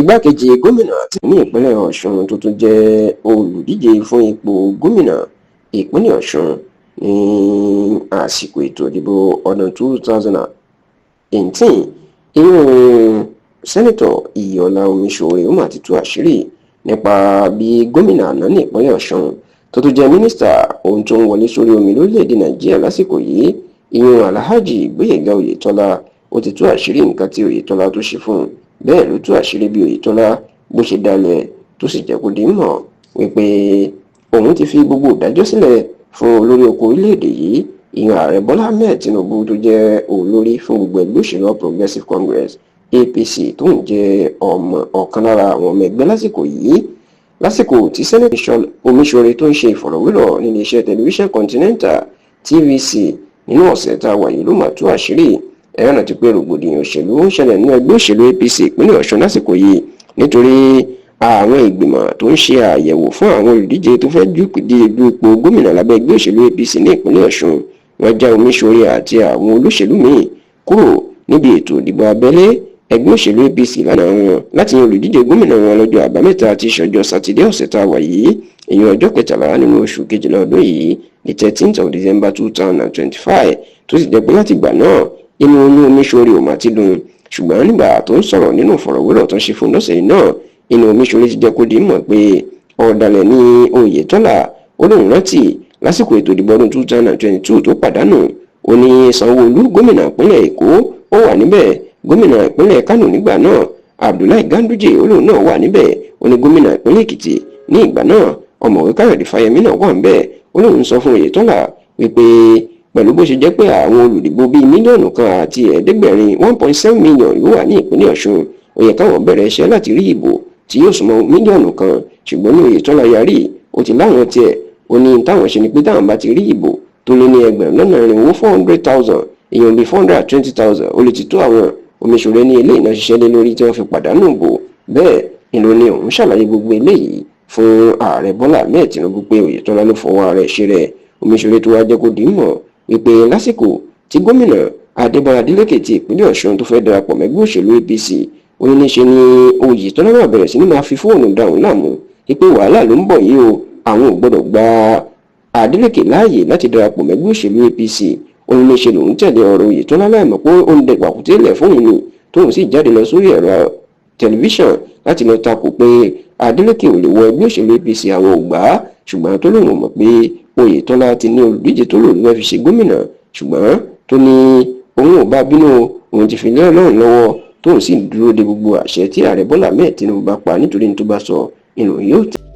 igbákejì gómìnà ní ìpínlẹ̀ Ọ̀ṣun tó tún jẹ́ olùdíje fún ipò gómìnà ìpínlẹ̀ Ọ̀ṣun ní àsìkò ètò ìdìbò ọdún 2018 ìyún sẹ́nitọ̀ Ìyọ̀lá Omiṣore ó mà ti tú àṣírí nípa bí gómìnà àná ní ìpínlẹ̀ Ọ̀ṣun tó tún jẹ́ mínísítà ohun tó ń wọlé sórí omi lórílẹ̀‐èdè Nàìjíríà lásìkò yìí ìyún Alhaji Gbóyèga Oyètọ́lá ó ti tú àṣírí nǹkan tí Oyètọ́lá tó ṣe fún un bẹ́ẹ̀ ló tú àṣírí bí Oyètọ́lá bó ṣe dalẹ̀ tó sì jẹ́ kó di mọ̀ wípé òun ti fi gbogbo ìdájọ́ sílẹ̀ fún olórí oko orílẹ̀-èdè yìí ìyẹn ààrẹ Bọ́lá Ahmed Tinubu tó jẹ́ olórí fún gbogbo ẹgbẹ́ òṣèlú All Progressives Congress APC tó ń jẹ́ ọ̀kan lára àwọn ọmọ ẹgbẹ́ lásìkò yìí lásìkò tí sẹ́nẹ̀tọ̀ Omiṣore tó ń ṣe ìfọ̀rọ̀wérọ̀ nílé iṣẹ́ tẹlifíṣàn Continental TVC nínú ọ̀sẹ̀ tá a wà yìí ló mà tú àṣírí ẹ̀rọ náà ti pé rògbòdìyàn òṣèlú ń ṣẹlẹ̀ nínú ẹgbẹ́ òṣèlú APC ìpínlẹ̀ Ọ̀ṣun lásìkò yìí nítorí àwọn ìgbìmọ̀ tó ń ṣe àyẹ̀wò fún àwọn olùdíje tó fẹ́ dúpìdí ìlú ipò gómìnà lábẹ́ ẹgbẹ́ òṣèlú APC ní ìpínlẹ̀ Ọ̀ṣun wọ́n já Omiṣore àti àwọn olóṣèlú míì kúrò níbi ètò ìdìbò abẹ́lé ẹgbẹ́ òṣèlú APC lánàá wọn láti yan olùdíje gómìnà wọn lọ́jọ́ àbámẹ́ta àti ìṣọjọ́ sátidé ọ̀sẹ̀ tá a wà yìí ìyẹn ọjọ́ 13 nínú oṣù kejìlá ọdún yìí the 13th of December 2025 tó sì jẹ́ pé láti ìgbà náà inú oyún Omiṣore ò má ti dùn ṣùgbọ́n nígbà tó ń sọ̀rọ̀ nínú ìfọ̀rọ̀wérọ̀ tó ń ṣe fún lọ́sẹ̀ yìí náà inú Omiṣore ti jẹ́ kó di mọ̀ pé ọ̀dàlẹ̀ ní Oyètọ́lá ó lóun rántí lásìkò ètò ìdìbò ọdún 2022 tó pàdánù ó ní Sanwó-Olú gómìnà ìpínlẹ̀ Èkó ó wà níbẹ̀ gómìnà ìpínlẹ̀ Kánò nígbà náà Abdullahi Ganduje ó lóun náà wà níbẹ̀ ó ní gómìnà ìpínlẹ̀ Èkìtì ní ìgbà náà ọ̀mọ̀wé Káyọ̀dé Fáyẹmí náà wà níbẹ̀ ó lóun sọ fún Oyètọ́lá wípé pẹ̀lú bó ṣe jẹ́ pé àwọn olùdìbò bíi mílíọ̀nù kan àti ẹ̀ẹ́dẹ́gbẹ̀rin 1.7 million ló wà ní ìpínlẹ̀ Ọ̀ṣun ó yẹ káwọn bẹ̀rẹ̀ iṣẹ́ láti rí ìbò tí yóò súnmọ́ mílíọ̀nù kan ṣùgbọ́n ní Oyètọ́lá yarí ó ti láwọn tiẹ̀ ó ní táwọn ṣe ni pé táwọn bá ti rí ìbò tó lé ní ẹgbẹ̀rún lọ́nà irinwó 400,000 èèyàn bíi 420,000 ó lè ti tó àwọn Omiṣore ní ilé iná ṣiṣẹ́ lé lórí tí wọ́n fi pàdánù ìbò bẹ́ẹ̀ ìlú ni òun ṣàlàyé gbogbo eléyìí fún ààrẹ Bọ́lá Ahmed Tinubu pé Oyètọ́lá ló fọwọ́ ara ẹ̀ ṣe rẹ̀ Omiṣore tó wá jẹ́ kó dì í mọ̀ wípé lásìkò tí gómìnà Adébáyọ̀ Adélékè ti ìpínlẹ̀ Ọ̀ṣun tó fẹ́ darapọ̀ mẹ́gbẹ́ òṣèlú APC ó ní níṣe ni Oyètọ́lá náà bẹ̀rẹ̀ sí ní máa fi fóònù dáhùn láàmú wípé wàhálà ló ń bọ̀ yìí o àwọn ò gbọ́dọ̀ gba Adélékè láàyè láti darapọ̀ mẹ́gbẹ́ òṣèlú APC ó ní níṣe lòun tẹ̀lé ọ̀rọ̀ Oyètọ́lá láìmọ̀ pé ó ń dẹ pàkúté lẹ̀ fóun ni tóun sì jáde lọ sórí ẹ̀rọ tẹlifíṣàn láti lọ takò pé Adélékè ò lè wọ ẹgbẹ́ òṣèlú APC àwọn ò gbà á ṣùgbọ́n tó lóun mọ̀ pé Oyètọ́lá ti ní olùdíje tó lòun fẹ́ fi ṣe gómìnà ṣùgbọ́n tó ní òun ò bá bínú òun ti fi lé Ọlọ́run lọ́wọ́ tóun sì dúró de gbogbo àṣẹ tí ààrẹ Bọ́lá Ahmed Tinubu bá pa nítorí ní tó bá sọ ìròyìn yóò tẹ̀.